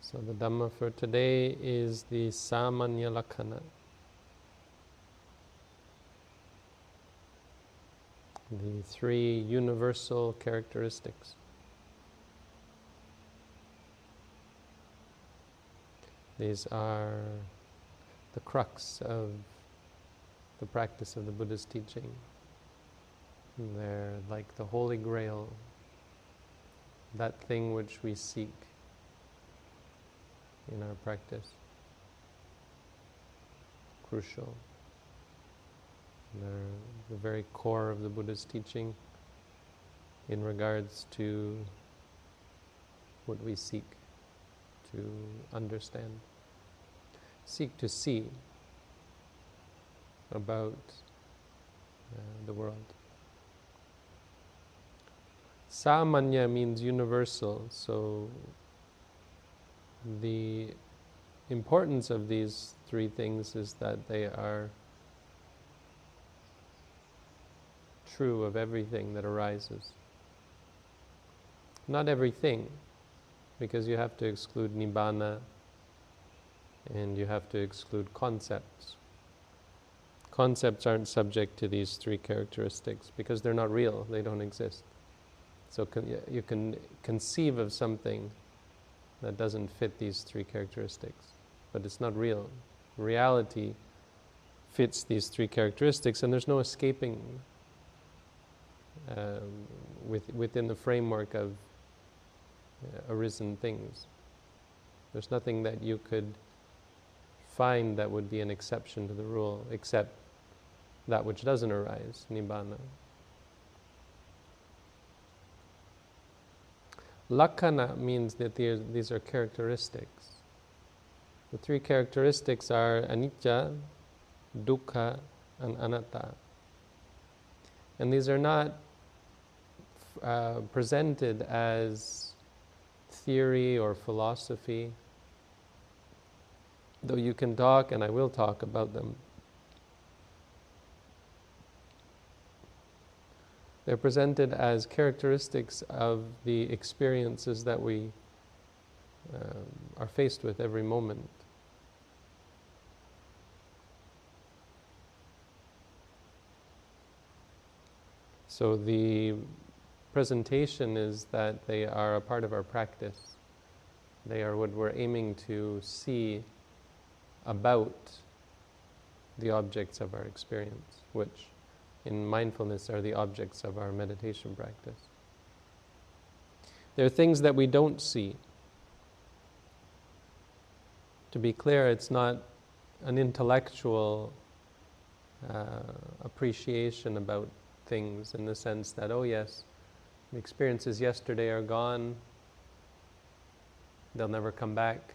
So the Dhamma for today is the Sāmaññalakkhana, the three universal characteristics. These are the crux of the practice of the Buddha's teaching. They're like the Holy Grail, that thing which we seek in our practice. Crucial. They're the very core of the Buddha's teaching in regards to what we seek to understand. Seek to see about the world. Sāmañña means universal, so the importance of these three things is that they are true of everything that arises. Not everything, because you have to exclude nibbana and you have to exclude concepts. Concepts aren't subject to these three characteristics because they're not real, they don't exist. So you can conceive of something that doesn't fit these three characteristics, but it's not real. Reality fits these three characteristics, and there's no escaping within the framework of arisen things. There's nothing that you could find that would be an exception to the rule, except that which doesn't arise, nibbana. Lakkhana means that these are characteristics. The three characteristics are anicca, dukkha, and anatta. And these are not presented as theory or philosophy, though you can talk, and I will talk about them. They're presented as characteristics of the experiences that we are faced with every moment. So the presentation is that they are a part of our practice. They are what we're aiming to see about the objects of our experience, which in mindfulness are the objects of our meditation practice. There are things that we don't see. To be clear, it's not an intellectual appreciation about things in the sense that, oh yes, the experiences yesterday are gone, they'll never come back.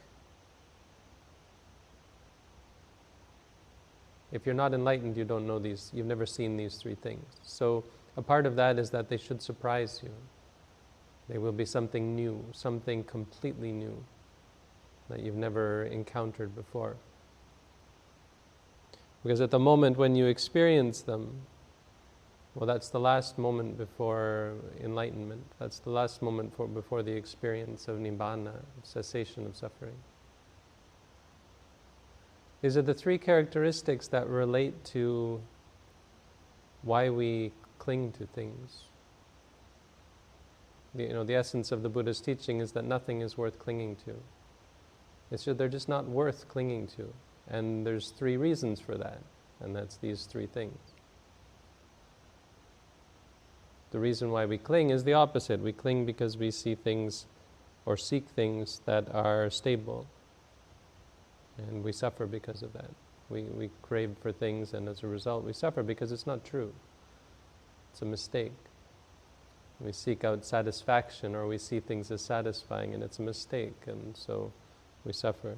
If you're not enlightened, you don't know these, you've never seen these three things. So a part of that is that they should surprise you. They will be something new, something completely new that you've never encountered before. Because at the moment when you experience them, well, that's the last moment before enlightenment. That's the last moment before the experience of nibbana, cessation of suffering. These are the three characteristics that relate to why we cling to things. The essence of the Buddha's teaching is that nothing is worth clinging to. They're just not worth clinging to. And there's three reasons for that, and that's these three things. The reason why we cling is the opposite. We cling because we see things or seek things that are stable. And we suffer because of that. We crave for things, and as a result we suffer because it's not true. It's a mistake. We seek out satisfaction, or we see things as satisfying, and it's a mistake, and so we suffer.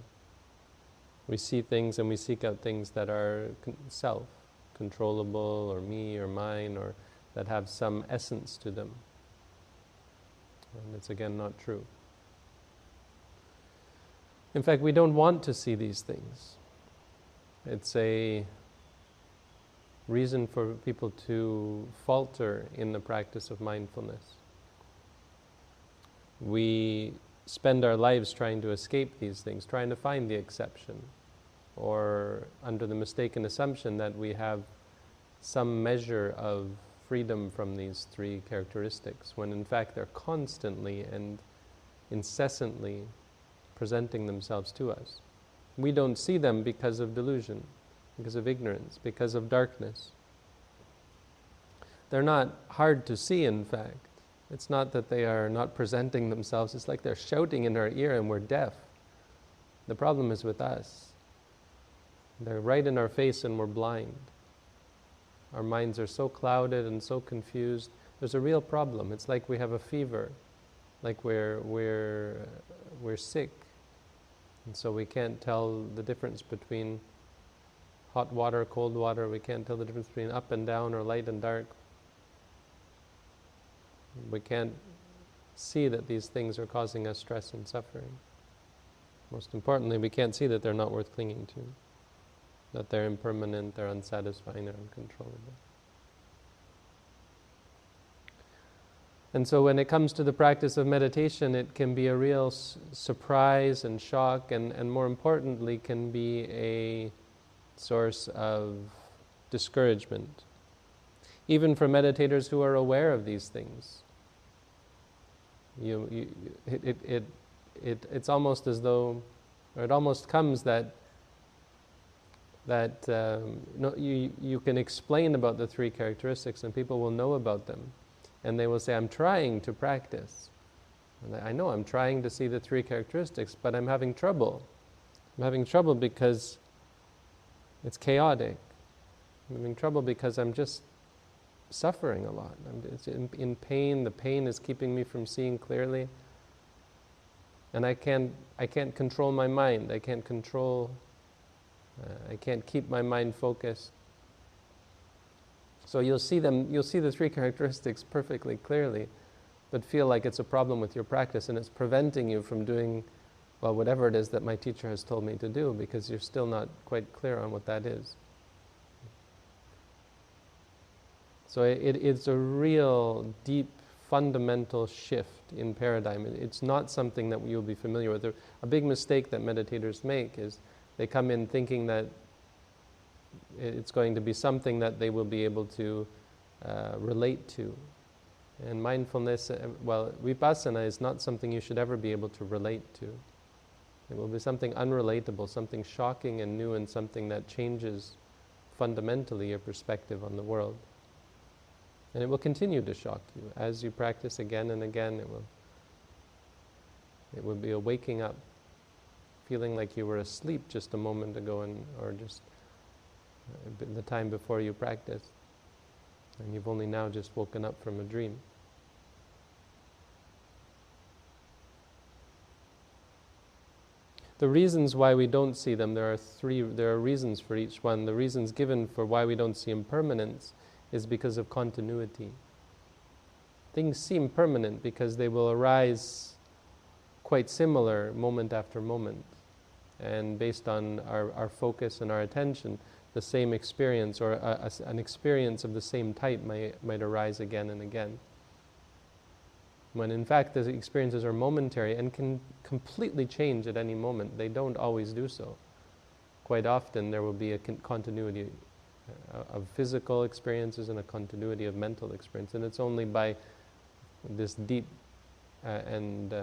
We see things and we seek out things that are self, controllable, or me, or mine, or that have some essence to them. And it's again not true. In fact, we don't want to see these things. It's a reason for people to falter in the practice of mindfulness. We spend our lives trying to escape these things, trying to find the exception, or under the mistaken assumption that we have some measure of freedom from these three characteristics, when in fact they're constantly and incessantly presenting themselves to us. We don't see them because of delusion, because of ignorance, because of darkness. They're not hard to see, in fact. It's not that they are not presenting themselves, it's like they're shouting in our ear and we're deaf. The problem is with us. They're right in our face and we're blind. Our minds are so clouded and so confused. There's a real problem. It's like we have a fever, like we're sick. And so we can't tell the difference between hot water, cold water. We can't tell the difference between up and down or light and dark. We can't see that these things are causing us stress and suffering. Most importantly, we can't see that they're not worth clinging to, that they're impermanent, they're unsatisfying, they're uncontrollable. And so when it comes to the practice of meditation, it can be a real surprise and shock, and more importantly, can be a source of discouragement, even for meditators who are aware of these things. It's almost as though, or it almost comes that you can explain about the three characteristics and people will know about them. And they will say, I'm trying to practice. And I know I'm trying to see the three characteristics, but I'm having trouble. I'm having trouble because it's chaotic. I'm having trouble because I'm just suffering a lot. It's in pain. The pain is keeping me from seeing clearly. And I can't control my mind. I can't keep my mind focused. So you'll see the three characteristics perfectly clearly, but feel like it's a problem with your practice and it's preventing you from doing, well, whatever it is that my teacher has told me to do, because you're still not quite clear on what that is. So it's a real deep, fundamental shift in paradigm. It's not something that you'll be familiar with. A big mistake that meditators make is they come in thinking that it's going to be something that they will be able to relate to. And mindfulness, vipassana is not something you should ever be able to relate to. It will be something unrelatable, something shocking and new, and something that changes fundamentally your perspective on the world. And it will continue to shock you. As you practice again and again, it will be a waking up, feeling like you were asleep just a moment ago, or just the time before you practiced, and you've only now just woken up from a dream. The reasons why we don't see them, there are reasons for each one. The reasons given for why we don't see impermanence is because of continuity. Things seem permanent because they will arise quite similar moment after moment, and based on our focus and our attention, the same experience or an experience of the same type might arise again and again. When in fact the experiences are momentary and can completely change at any moment. They don't always do so. Quite often there will be a continuity of physical experiences and a continuity of mental experience, and it's only by this deep and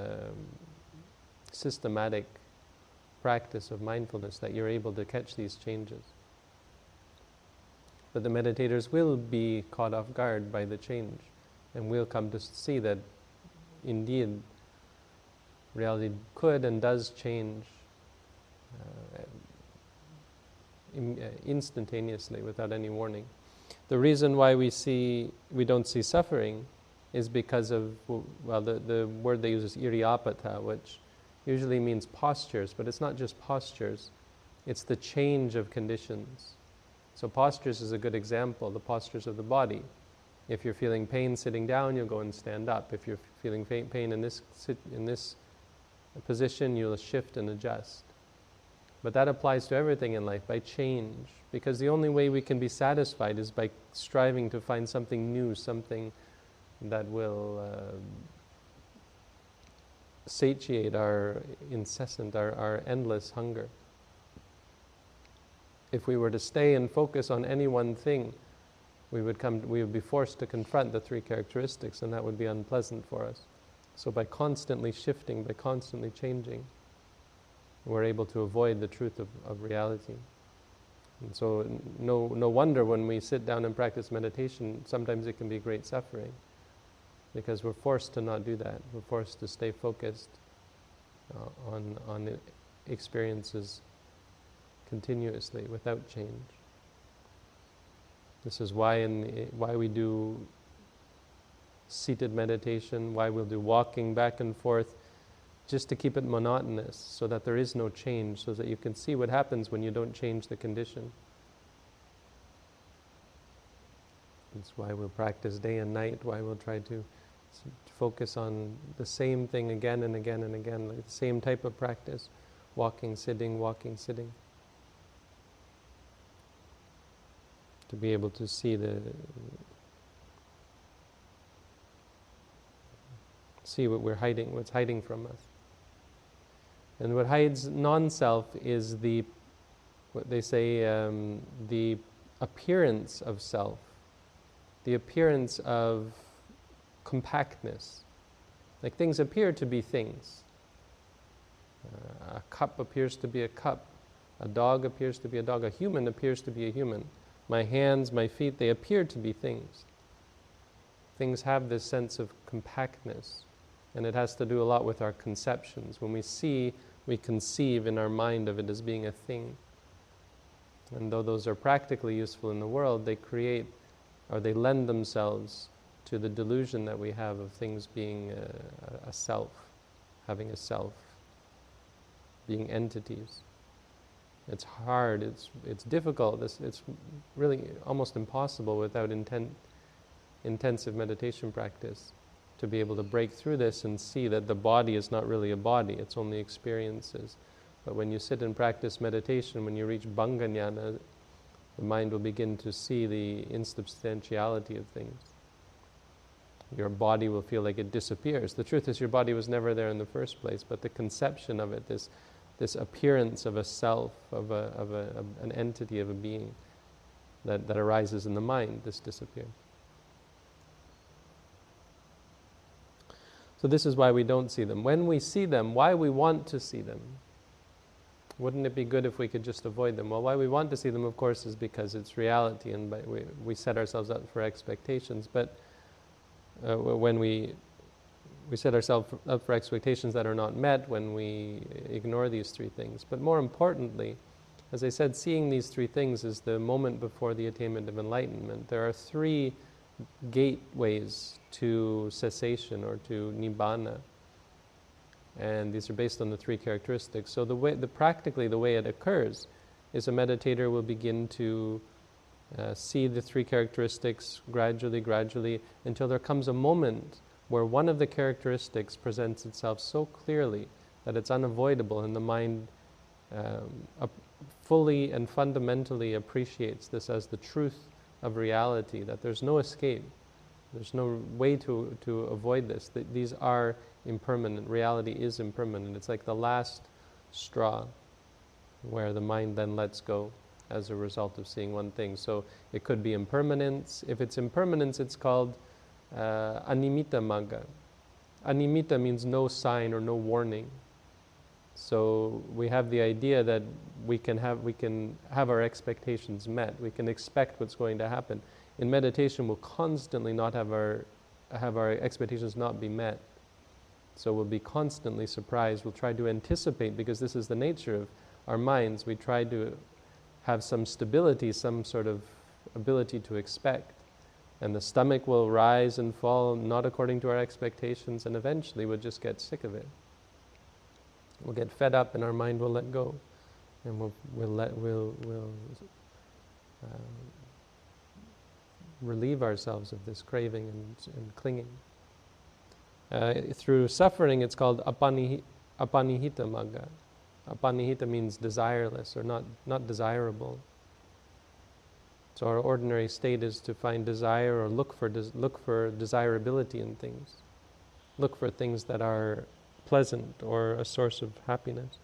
systematic practice of mindfulness that you're able to catch these changes. But the meditators will be caught off guard by the change, and will come to see that indeed reality could and does change instantaneously without any warning. The reason why we don't see suffering is because of, well, the word they use is iriyapata, which usually means postures, but it's not just postures, it's the change of conditions. So postures is a good example, the postures of the body. If you're feeling pain sitting down, you'll go and stand up. If you're feeling pain in this position, you'll shift and adjust. But that applies to everything in life, by change. Because the only way we can be satisfied is by striving to find something new, something that will satiate our incessant, our endless hunger. If we were to stay and focus on any one thing, we would be forced to confront the three characteristics, and that would be unpleasant for us. So by constantly shifting, by constantly changing, we're able to avoid the truth of reality. And so no wonder when we sit down and practice meditation, sometimes it can be great suffering, because we're forced to not do that. We're forced to stay focused on experiences continuously, without change. This is why we do seated meditation, why we'll do walking back and forth, just to keep it monotonous, so that there is no change, so that you can see what happens when you don't change the condition. That's why we'll practice day and night, why we'll try to focus on the same thing again and again and again, like the same type of practice, walking, sitting, to be able to see what we're hiding, what's hiding from us. And what hides non-self is what they say, the appearance of self, the appearance of compactness. Like things appear to be things. A cup appears to be a cup. A dog appears to be a dog. A human appears to be a human. My hands, my feet, they appear to be things. Things have this sense of compactness, and it has to do a lot with our conceptions. When we see, we conceive in our mind of it as being a thing. And though those are practically useful in the world, they create, or they lend themselves to the delusion that we have of things being a self, having a self, being entities. It's hard, it's difficult, it's really almost impossible without intensive meditation practice to be able to break through this and see that the body is not really a body, it's only experiences. But when you sit and practice meditation, when you reach Bhanganyana, the mind will begin to see the insubstantiality of things. Your body will feel like it disappears. The truth is your body was never there in the first place, but the conception of it, this appearance of a self, of an entity, of a being that arises in the mind, this disappears. So this is why we don't see them. When we see them, why we want to see them? Wouldn't it be good if we could just avoid them? Well, why we want to see them, of course, is because it's reality, and we set ourselves up for expectations. But when we set ourselves up for expectations that are not met, when we ignore these three things. But more importantly, as I said, seeing these three things is the moment before the attainment of enlightenment. There are three gateways to cessation or to nibbana, and these are based on the three characteristics. So practically the way it occurs is a meditator will begin to see the three characteristics gradually, until there comes a moment where one of the characteristics presents itself so clearly that it's unavoidable, and the mind fully and fundamentally appreciates this as the truth of reality, that there's no escape, there's no way to avoid this. These are impermanent. Reality is impermanent. It's like the last straw where the mind then lets go as a result of seeing one thing. So it could be impermanence. If it's impermanence, it's called animitta magga. Animitta means no sign or no warning. So we have the idea that we can have our expectations met. We can expect what's going to happen. In meditation, we'll constantly not have our expectations not be met. So we'll be constantly surprised. We'll try to anticipate, because this is the nature of our minds. We try to have some stability, some sort of ability to expect. And the stomach will rise and fall not according to our expectations, and eventually we'll just get sick of it. We'll get fed up, and our mind will let go, and we'll relieve ourselves of this craving and clinging. Through suffering, it's called apanihita magga. Apanihita means desireless, or not desirable. So our ordinary state is to find desire, or look for desirability in things. Look for things that are pleasant or a source of happiness.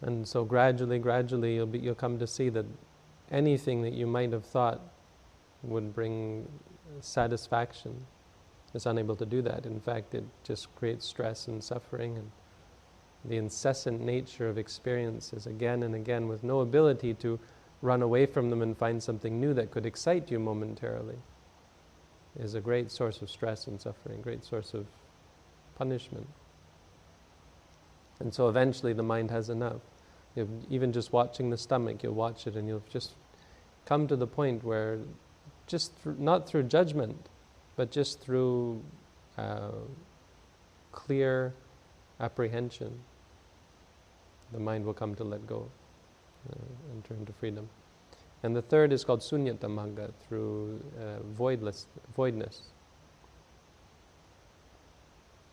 And so gradually you'll come to see that anything that you might have thought would bring satisfaction is unable to do that. In fact, it just creates stress and suffering, and the incessant nature of experiences again and again with no ability to run away from them and find something new that could excite you momentarily is a great source of stress and suffering, great source of punishment. And so eventually the mind has enough. Even just watching the stomach, you'll watch it and you'll just come to the point where just not through judgment, but just through clear apprehension, the mind will come to let go and turn to freedom. And the third is called sunyata magga, through voidness.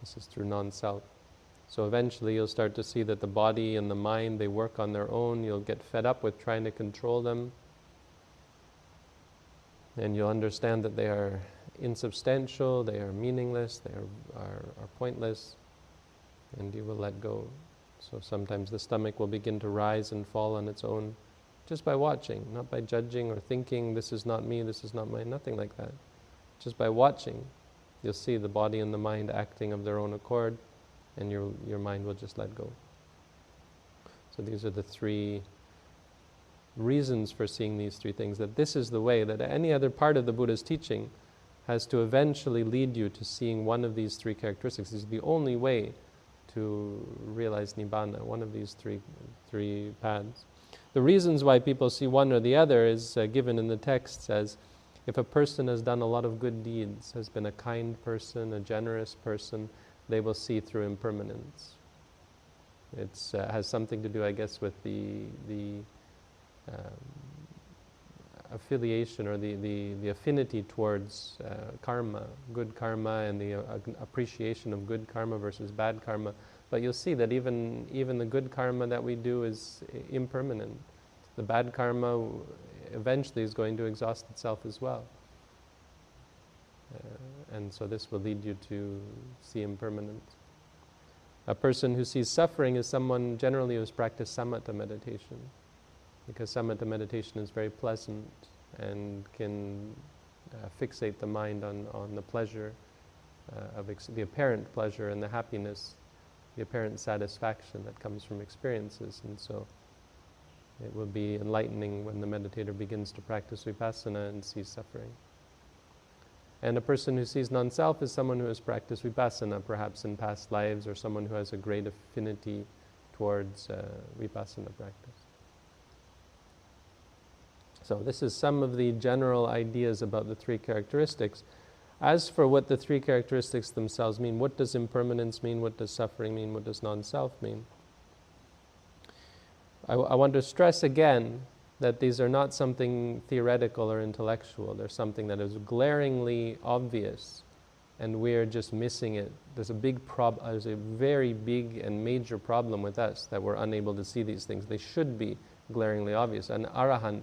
This is through non-self. So eventually you'll start to see that the body and the mind, they work on their own. You'll get fed up with trying to control them. And you'll understand that they are insubstantial, they are meaningless, they are pointless, and you will let go. So sometimes the stomach will begin to rise and fall on its own just by watching, not by judging or thinking, this is not me, this is not mine, nothing like that. Just by watching, you'll see the body and the mind acting of their own accord, and your mind will just let go. So these are the three reasons for seeing these three things, that this is the way, that any other part of the Buddha's teaching has to eventually lead you to seeing one of these three characteristics. This is the only way to realize Nibbana, one of these three paths. The reasons why people see one or the other is given in the text as if a person has done a lot of good deeds, has been a kind person, a generous person, they will see through impermanence. It has something to do, I guess, with the affiliation or the affinity towards karma, good karma, and the appreciation of good karma versus bad karma. But you'll see that even the good karma that we do is impermanent. The bad karma eventually is going to exhaust itself as well. And so this will lead you to see impermanence. A person who sees suffering is someone generally who has practiced samatha meditation, because samatha meditation is very pleasant and can fixate the mind on the pleasure, the apparent pleasure and the happiness, the apparent satisfaction that comes from experiences. And so it will be enlightening when the meditator begins to practice vipassana and sees suffering. And a person who sees non-self is someone who has practiced vipassana, perhaps in past lives, or someone who has a great affinity towards vipassana practice. So this is some of the general ideas about the three characteristics. As for what the three characteristics themselves mean, what does impermanence mean, what does suffering mean, what does non-self mean? I want to stress again that these are not something theoretical or intellectual. They're something that is glaringly obvious, and we're just missing it. There's a very big and major problem with us that we're unable to see these things. They should be glaringly obvious. An arahant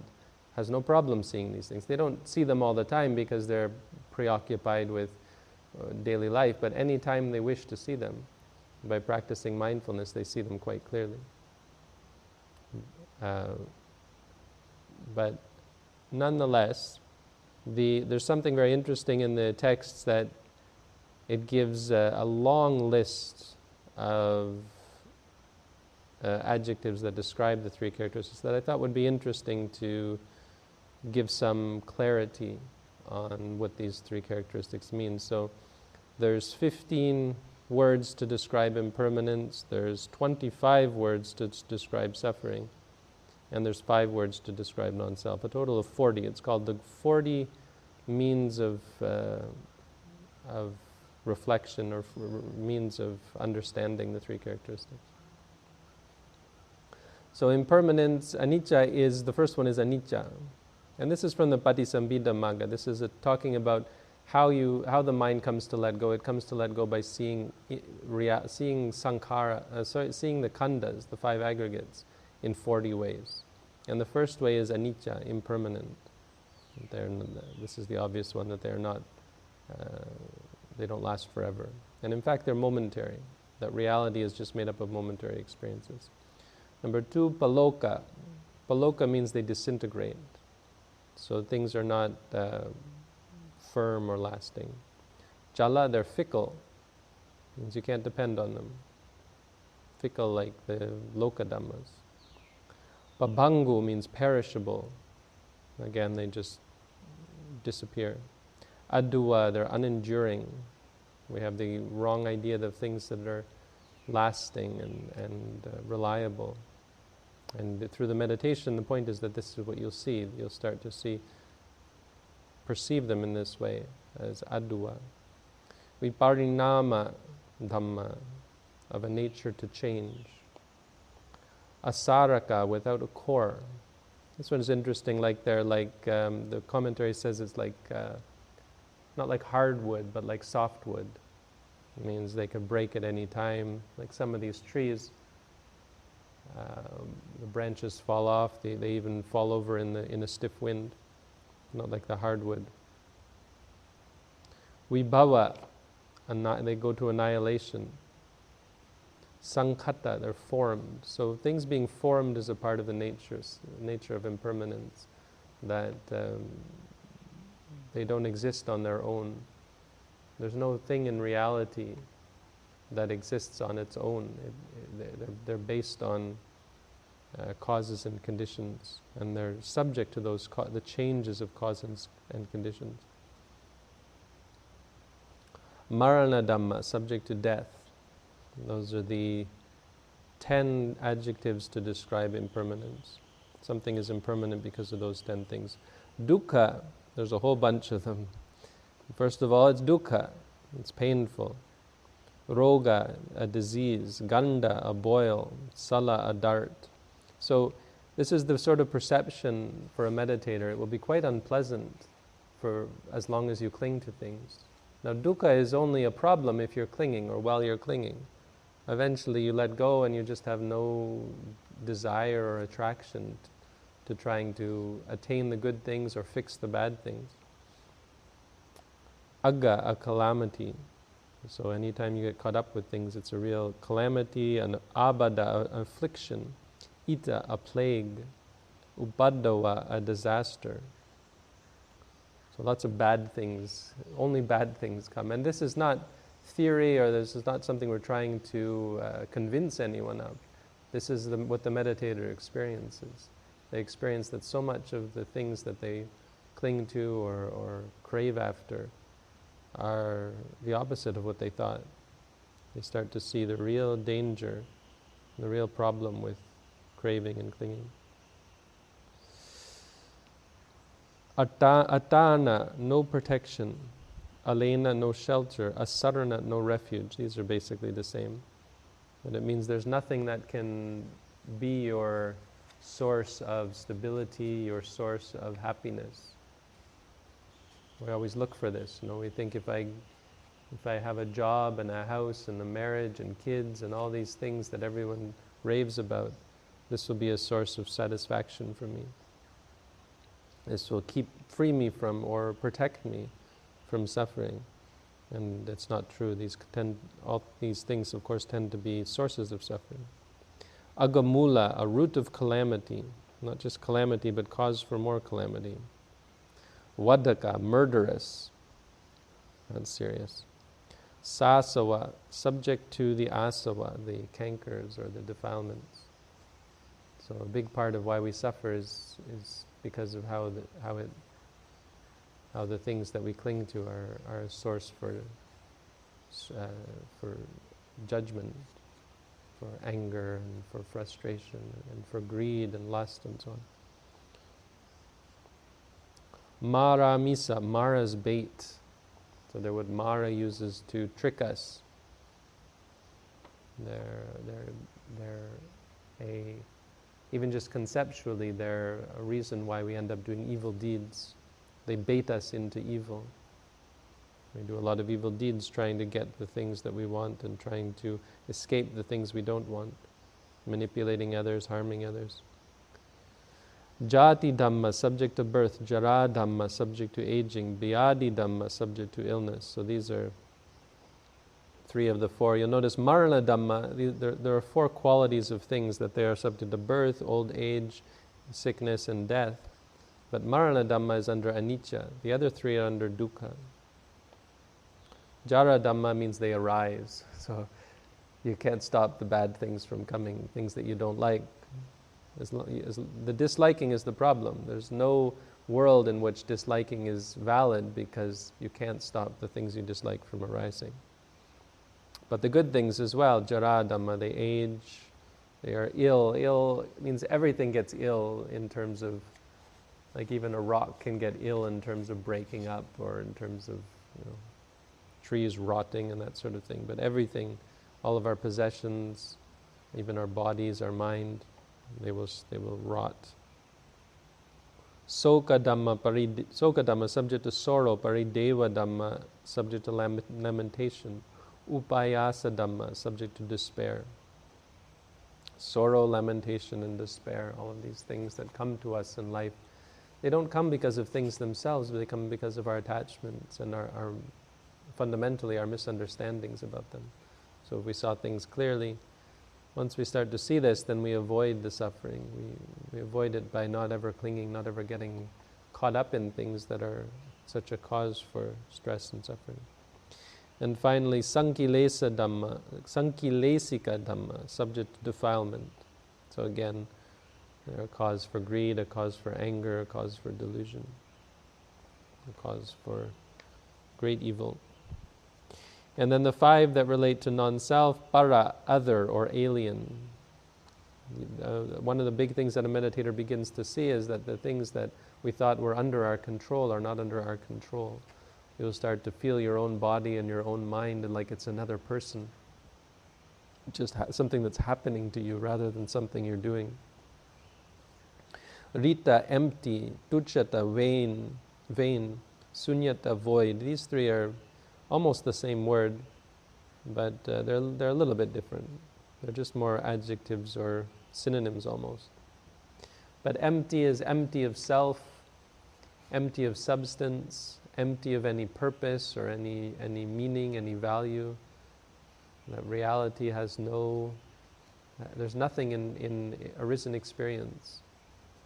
has no problem seeing these things. They don't see them all the time because they're preoccupied with daily life, but any time they wish to see them, by practicing mindfulness, they see them quite clearly. But nonetheless, there's something very interesting in the texts that it gives a long list of adjectives that describe the three characteristics that I thought would be interesting to give some clarity on what these three characteristics mean. So there's 15 words to describe impermanence, there's 25 words to describe suffering, and there's 5 words to describe non-self, a total of 40. It's called the 40 means of reflection, or means of understanding the three characteristics. So impermanence, anicca, the first one is anicca. And this is from the Patisambhida Magga. This is talking about how the mind comes to let go. It comes to let go by seeing sankhara, seeing the khandhas, the 5 aggregates, in 40 ways. And the first way is anicca, impermanent. This is the obvious one, that they're They don't last forever. And in fact, they're momentary. That reality is just made up of momentary experiences. Number 2, paloka. Paloka means they disintegrate. So things are not firm or lasting. Jala, they're fickle. Means you can't depend on them. Fickle like the loka dhammas. Pabhangu means perishable. Again, they just disappear. Aduwa, they're unenduring. We have the wrong idea of things that are lasting and reliable. And through the meditation, the point is that this is what you'll see. You'll start to perceive them in this way, as aduwa. Viparinama dhamma, of a nature to change. Asaraka, without a core. This one's interesting, the commentary says it's not like hardwood, but like softwood. It means they could break at any time. Like some of these trees, the branches fall off, they even fall over in a stiff wind, not like the hardwood. Vibhava, they go to annihilation. Sankhata, they're formed. So things being formed is a part of the nature of impermanence, that they don't exist on their own. There's no thing in reality that exists on its own. They're based on causes and conditions, and they're subject to the changes of causes and conditions. Marana Dhamma, subject to death. Those are the 10 adjectives to describe impermanence. Something is impermanent because of those 10 things. Dukkha, there's a whole bunch of them. First of all, it's dukkha, it's painful. Roga, a disease. Ganda, a boil. Sala, a dart. So this is the sort of perception for a meditator. It will be quite unpleasant for as long as you cling to things. Now, dukkha is only a problem if you're clinging or while you're clinging. Eventually you let go and you just have no desire or attraction to trying to attain the good things or fix the bad things. Agga, a calamity. So anytime you get caught up with things, it's a real calamity. An abada, an affliction. Ita, a plague. Ubaddawa, a disaster. So lots of bad things, only bad things come. And this is not theory, or this is not something we're trying to convince anyone of. This is what the meditator experiences. They experience that so much of the things that they cling to or crave after are the opposite of what they thought. They start to see the real danger, the real problem with craving and clinging. Atana, no protection. Alena, no shelter. Asarana, no refuge. These are basically the same. But it means there's nothing that can be your source of stability, your source of happiness. We always look for this. We think if I have a job and a house and a marriage and kids and all these things that everyone raves about, this will be a source of satisfaction for me. This will free me from or protect me from suffering. And it's not true. All these things, of course, tend to be sources of suffering. Agamula, a root of calamity. Not just calamity, but cause for more calamity. Vadaka, murderous. That's serious. Sāsava, subject to the asava, the cankers or the defilements. So a big part of why we suffer is because of how the things that we cling to are a source for judgment, for anger and for frustration and for greed and lust and so on. Mara misa, Mara's bait. So they're what Mara uses to trick us. Even just conceptually, they're a reason why we end up doing evil deeds. They bait us into evil. We do a lot of evil deeds trying to get the things that we want and trying to escape the things we don't want, manipulating others, harming others. Jati Dhamma, subject to birth. Jara Dhamma, subject to aging. Vyadi Dhamma, subject to illness. So these are 3 of the 4. You'll notice Marana Dhamma, there are 4 qualities of things, that they are subject to birth, old age, sickness, and death. But Marana Dhamma is under Anicca. The other 3 are under Dukkha. Jara Dhamma means they arise. So you can't stop the bad things from coming, things that you don't like. The disliking is the problem. There's no world in which disliking is valid, because you can't stop the things you dislike from arising. But the good things as well, Jara Dhamma, they age, they are ill. Ill means everything gets ill in terms of, like even a rock can get ill in terms of breaking up, or in terms of, trees rotting and that sort of thing. But everything, all of our possessions, even our bodies, our mind, they will rot. Soka Dhamma, subject to sorrow. Parideva Dhamma, subject to lamentation. Upayasa Dhamma, subject to despair. Sorrow, lamentation, and despair, all of these things that come to us in life, they don't come because of things themselves, but they come because of our attachments and our fundamentally our misunderstandings about them. So if we saw things clearly, once we start to see this, then we avoid the suffering. We avoid it by not ever clinging, not ever getting caught up in things that are such a cause for stress and suffering. And finally, Sankilesika Dhamma, subject to defilement. So again, a cause for greed, a cause for anger, a cause for delusion, a cause for great evil. And then the 5 that relate to non-self, para, other or alien. One of the big things that a meditator begins to see is that the things that we thought were under our control are not under our control. You'll start to feel your own body and your own mind and like it's another person. Just something that's happening to you rather than something you're doing. Rita, empty. Tucchata, vain. Sunyata, void. These 3 are almost the same word, but they're a little bit different. They're just more adjectives or synonyms almost. But empty is empty of self, empty of substance, empty of any purpose or any meaning, any value. That reality has there's nothing in arisen experience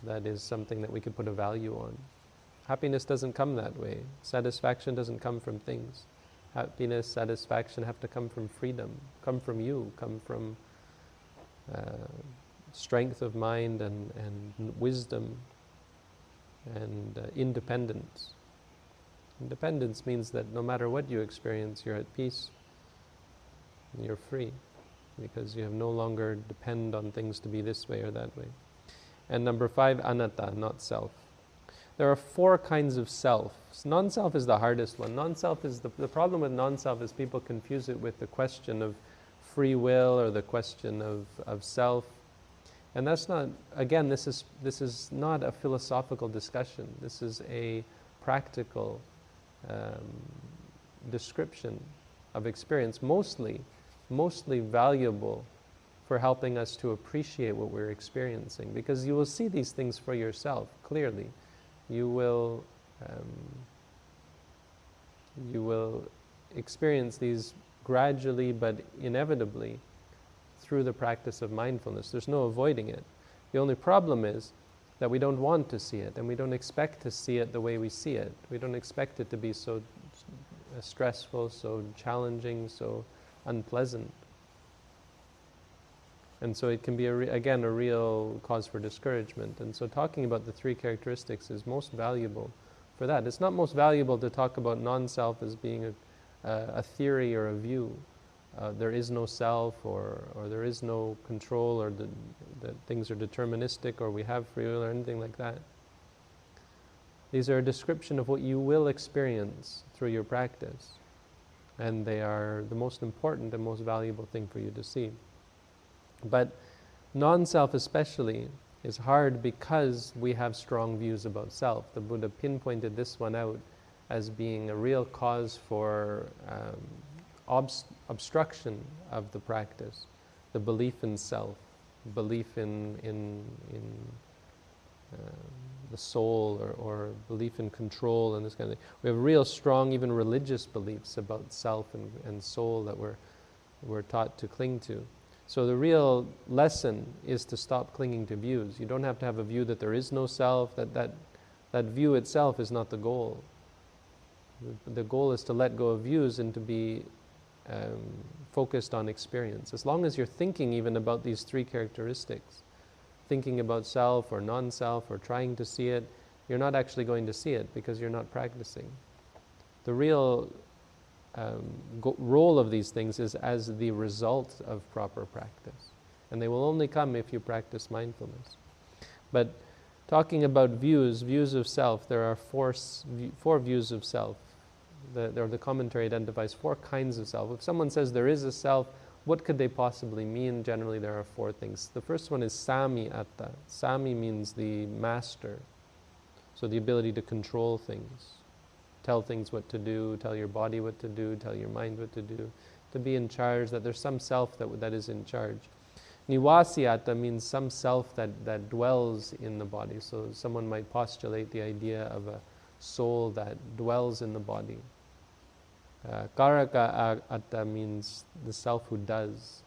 that is something that we could put a value on. Happiness doesn't come that way. Satisfaction doesn't come from things. Happiness, satisfaction have to come from freedom, come from you, come from strength of mind and wisdom and independence. Independence means that no matter what you experience, you're at peace, and you're free, because you have no longer depend on things to be this way or that way. And number 5, anatta, not self. There are 4 kinds of self. Non-self is the hardest one. Non-self is the problem with non-self is people confuse it with the question of free will or the question of self. And that's not, again, this is not a philosophical discussion. This is a practical description of experience, mostly valuable for helping us to appreciate what we're experiencing, because you will see these things for yourself clearly. You will experience these gradually but inevitably through the practice of mindfulness. There's no avoiding it. The only problem is that we don't want to see it, and we don't expect to see it the way we see it. We don't expect it to be so stressful, so challenging, so unpleasant. And so it can be, again, a real cause for discouragement. And so talking about the 3 characteristics is most valuable for that. It's not most valuable to talk about non-self as being a theory or a view. There is no self, or there is no control, or that things are deterministic, or we have free will, or anything like that. These are a description of what you will experience through your practice. And they are the most important and most valuable thing for you to see. But non-self especially is hard because we have strong views about self. The Buddha pinpointed this one out as being a real cause for obstruction of the practice. The belief in self, belief in the soul, or belief in control and this kind of thing. We have real strong, even religious beliefs about self and soul that we're we're taught to cling to. So the real lesson is to stop clinging to views. You don't have to have a view that there is no self, that view itself is not the goal. The goal is to let go of views and to be focused on experience. As long as you're thinking even about these three characteristics, thinking about self or non-self or trying to see it, you're not actually going to see it because you're not practicing. The real role of these things is as the result of proper practice. And they will only come if you practice mindfulness. But talking about views of self, there are four views of self. The commentary identifies four kinds of self. If someone says there is a self, what could they possibly mean? Generally, there are four things. The first one is Sami Atta. Sami means the master. So the ability to control things. Tell things what to do, tell your body what to do, tell your mind what to do. To be in charge, that there's some self that is in charge. Nivasiyata means some self that dwells in the body. So someone might postulate the idea of a soul that dwells in the body. Karaka Atta means the self who does.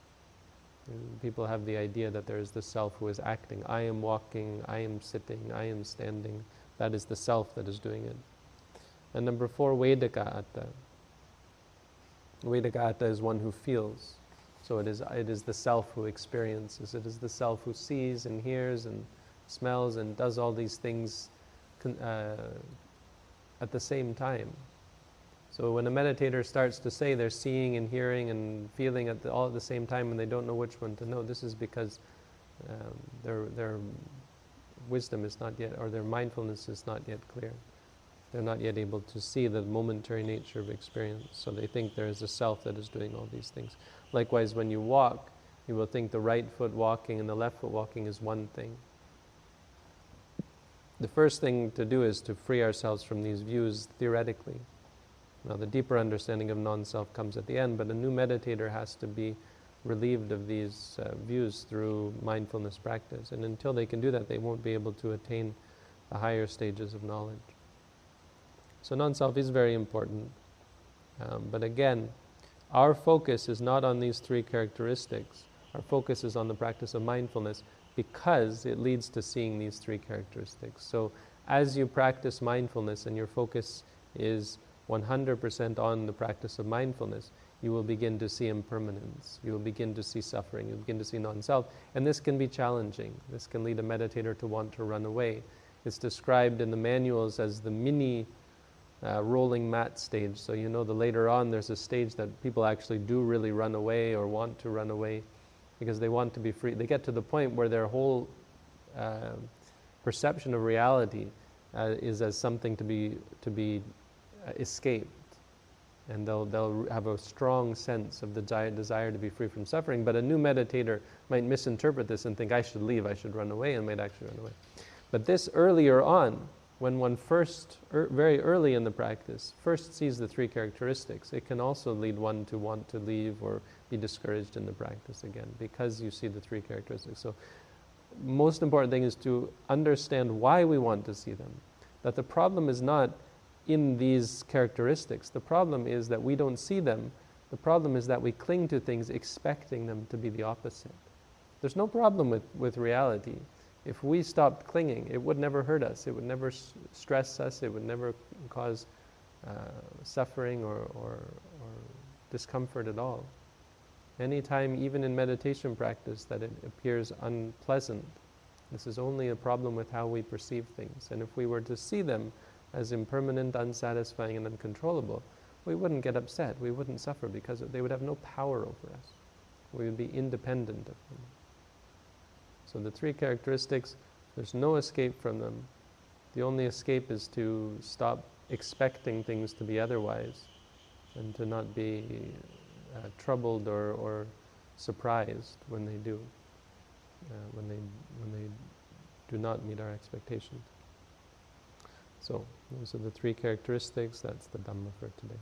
People have the idea that there is the self who is acting. I am walking, I am sitting, I am standing. That is the self that is doing it. And number 4, Vedaka Atta. Vedaka Atta is one who feels. So it is the self who experiences. It is the self who sees and hears and smells and does all these things at the same time. So when a meditator starts to say they're seeing and hearing and feeling all at the same time and they don't know which one to know, this is because their wisdom is not yet, or their mindfulness is not yet clear. They're not yet able to see the momentary nature of experience. So they think there is a self that is doing all these things. Likewise, when you walk, you will think the right foot walking and the left foot walking is one thing. The first thing to do is to free ourselves from these views theoretically. Now, the deeper understanding of non-self comes at the end, but a new meditator has to be relieved of these views through mindfulness practice. And until they can do that, they won't be able to attain the higher stages of knowledge. So non-self is very important. But again, our focus is not on these three characteristics. Our focus is on the practice of mindfulness because it leads to seeing these three characteristics. So as you practice mindfulness and your focus is 100% on the practice of mindfulness, you will begin to see impermanence. You will begin to see suffering. You'll begin to see non-self. And this can be challenging. This can lead a meditator to want to run away. It's described in the manuals as the mini rolling mat stage. So you know that later on there's a stage that people actually do really run away or want to run away because they want to be free. They get to the point where their whole perception of reality is as something to be escaped, and they'll have a strong sense of the desire to be free from suffering. But a new meditator might misinterpret this and think, I should leave, I should run away, and might actually run away. But this earlier on, when one first, very early in the practice, first sees the three characteristics, it can also lead one to want to leave or be discouraged in the practice again, because you see the three characteristics. So most important thing is to understand why we want to see them. That the problem is not in these characteristics. The problem is that we don't see them. The problem is that we cling to things expecting them to be the opposite. There's no problem with reality. If we stopped clinging, it would never hurt us. It would never stress us. It would never cause suffering or discomfort at all. Anytime, even in meditation practice, that it appears unpleasant, this is only a problem with how we perceive things. And if we were to see them as impermanent, unsatisfying, and uncontrollable, we wouldn't get upset. We wouldn't suffer because they would have no power over us. We would be independent of them. So the three characteristics, there's no escape from them. The only escape is to stop expecting things to be otherwise and to not be troubled or surprised when they do, when they do not meet our expectations. So those are the three characteristics. That's the Dhamma for today.